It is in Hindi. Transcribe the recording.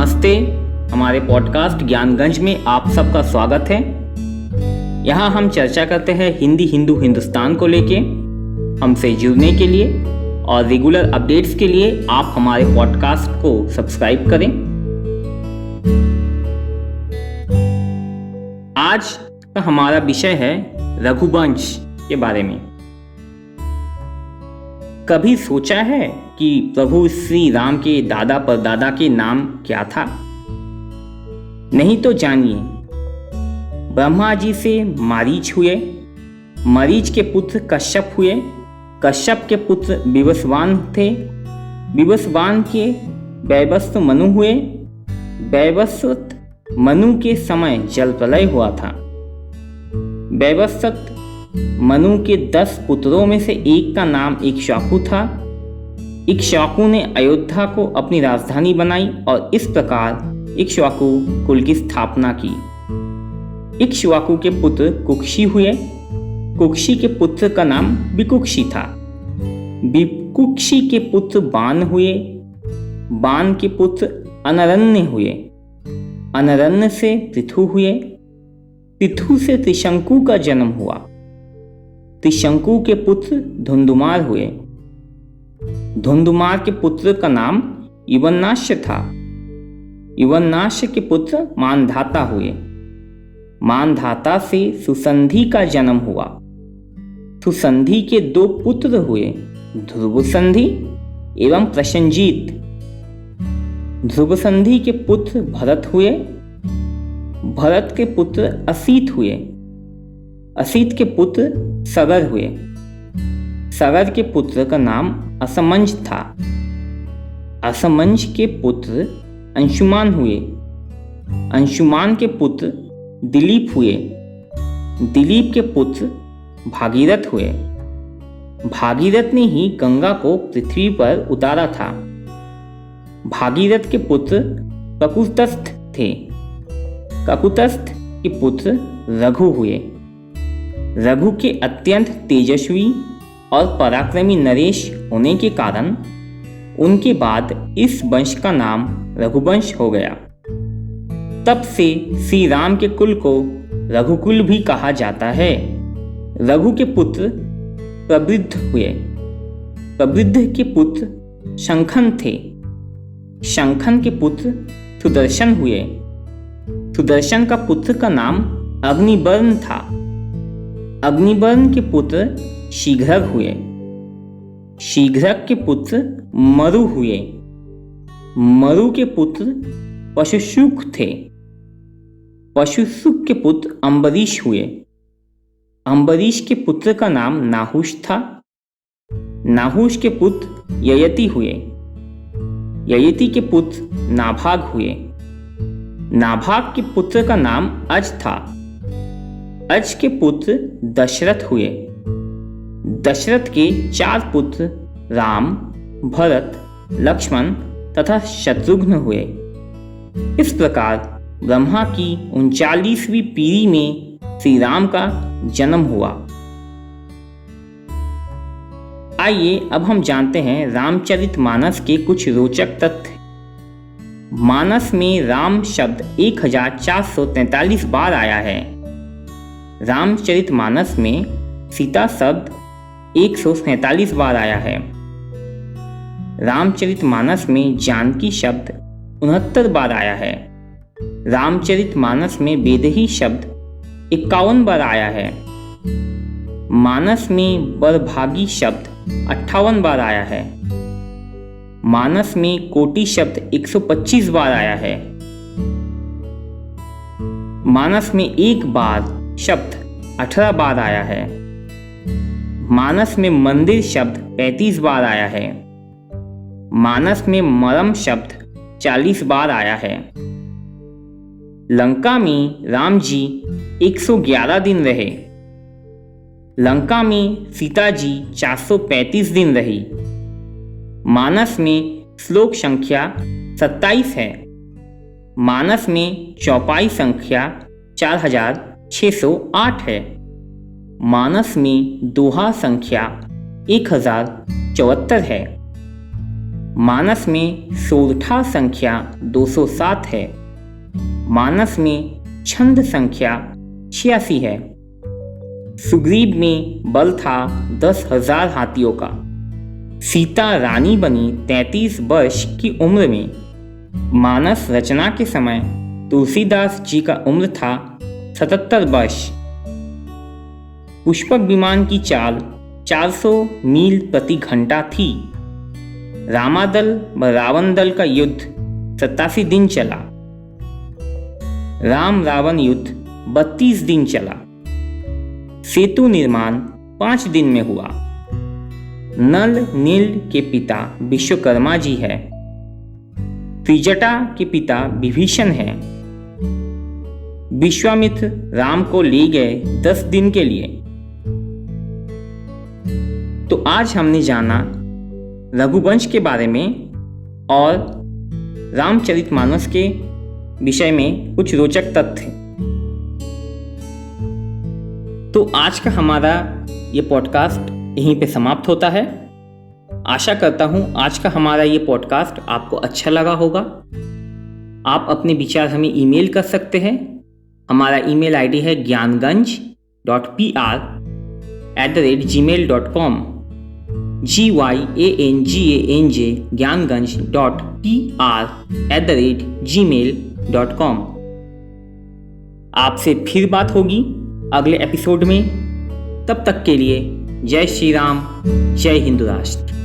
नमस्ते। हमारे पॉडकास्ट ज्ञानगंज में आप सबका स्वागत है। यहाँ हम चर्चा करते हैं हिंदी, हिंदू, हिंदुस्तान को लेके। हमसे जुड़ने के लिए और रेगुलर अपडेट्स के लिए आप हमारे पॉडकास्ट को सब्सक्राइब करें। आज का हमारा विषय है रघुवंश के बारे में। कभी सोचा है कि प्रभु श्री राम के दादा परदादा के नाम क्या था? नहीं तो जानिए। ब्रह्मा जी से मारीच हुए, मरीच के पुत्र कश्यप हुए, कश्यप के पुत्र विवस्वान थे, विवस्वान के वैवस्वत मनु हुए, वैवस्वत मनु के समय जल प्रलय हुआ था। वैवस्वत मनु के 10 पुत्रों में से एक का नाम इक्ष्वाकु था। इक्ष्वाकु ने अयोध्या को अपनी राजधानी बनाई और इस प्रकार इक्ष्वाकु कुल की स्थापना की। इक्ष्वाकु के पुत्र कुक्षी हुए। कुक्षी के पुत्र का नाम विकुक्षी था। विकुक्षी के पुत्र बाण हुए। बाण के पुत्र अनरण्य हुए। अनरण्य से पृथु हुए। पृथु से त्रिशंकु का जन्म हुआ। त्रिशंकु के पुत्र धुंधुमार हुए। धुंधुमार के पुत्र का नाम युवनाश्य था। युवनाश्य के पुत्र मानधाता हुए। मानधाता से सुसंधि का जन्म हुआ। सुसंधि के 2 पुत्र हुए, ध्रुवसंधि एवं प्रसंजीत। ध्रुवसंधि के पुत्र भरत हुए। भरत के पुत्र असीत हुए। असीत के पुत्र सगर हुए। सगर के पुत्र का नाम असमंज था। असमंज के पुत्र अंशुमान हुए। अंशुमान के पुत्र दिलीप हुए। दिलीप के पुत्र भागीरथ हुए। भागीरथ ने ही गंगा को पृथ्वी पर उतारा था। भागीरथ के पुत्र ककुतस्थ थे। ककुतस्थ के पुत्र रघु हुए। रघु के अत्यंत तेजस्वी और पराक्रमी नरेश होने के कारण उनके बाद इस वंश का नाम रघुवंश हो गया। तब से श्री राम के कुल को रघुकुल भी कहा जाता है। रघु के पुत्र प्रवृद्ध हुए। प्रवृद्ध के पुत्र शंखन थे। शंखन के पुत्र सुदर्शन हुए। सुदर्शन का पुत्र का नाम अग्निवर्ण था। अग्निवर्ण के पुत्र शीघ्रक हुए। शीघ्रक के पुत्र मरु हुए। मरु के पुत्र पशुसुक थे। पशुसुक के पुत्र अम्बरीश हुए। अम्बरीश के पुत्र का नाम नाहुष था। नाहुष के पुत्र ययति हुए। ययति के पुत्र नाभाग हुए। नाभाग के पुत्र का नाम अज था। अज के पुत्र दशरथ हुए। दशरथ के 4 पुत्र राम, भरत, लक्ष्मण तथा शत्रुघ्न हुए। इस प्रकार ब्रह्मा की 39वीं पीढ़ी में श्री राम का जन्म हुआ। आइए अब हम जानते हैं रामचरितमानस के कुछ रोचक तथ्य। मानस में राम शब्द 1443 बार आया है। रामचरितमानस में सीता शब्द 147 बार आया है। रामचरितमानस में जानकी शब्द 69 बार आया है। रामचरितमानस में वेदही शब्द 51 बार आया है। मानस में बरभागी शब्द 58 बार आया है। मानस में कोटि शब्द 125 बार आया है। मानस में एक बार शब्द 18 बार आया है। मानस में मंदिर शब्द 35 बार आया है। मानस में मरम शब्द 40 बार आया है। लंका में राम जी 111 दिन रहे। लंका में सीता जी 435 दिन रही। मानस में श्लोक संख्या 27 है। मानस में चौपाई संख्या 4608 है। मानस में दोहा संख्या 1074 है। मानस में सोरठा संख्या 207 है। मानस में छंद संख्या 86 है। सुग्रीव में बल था 10,000 हाथियों का। सीता रानी बनी 33 वर्ष की उम्र में। मानस रचना के समय तुलसीदास जी का उम्र था 77 वर्ष। पुष्पक विमान की चाल 400 मील प्रति घंटा थी। रामादल व रावण दल का युद्ध 87 दिन चला। राम रावण युद्ध 32 दिन चला। सेतु निर्माण 5 दिन में हुआ। नल नील के पिता विश्वकर्मा जी है। त्रिजटा के पिता विभीषण है। विश्वामित्र राम को ले गए 10 दिन के लिए। तो आज हमने जाना रघुवंश के बारे में और रामचरितमानस के विषय में कुछ रोचक तथ्य। तो आज का हमारा ये पॉडकास्ट यहीं पे समाप्त होता है। आशा करता हूँ आज का हमारा ये पॉडकास्ट आपको अच्छा लगा होगा। आप अपने विचार हमें ईमेल कर सकते हैं। हमारा ईमेल आईडी है gyanganj.pr@gmail.com GYANGANJ gyanganj.pr@gmail.com। आपसे फिर बात होगी अगले एपिसोड में। तब तक के लिए जय श्री राम, जय हिंद राष्ट्र।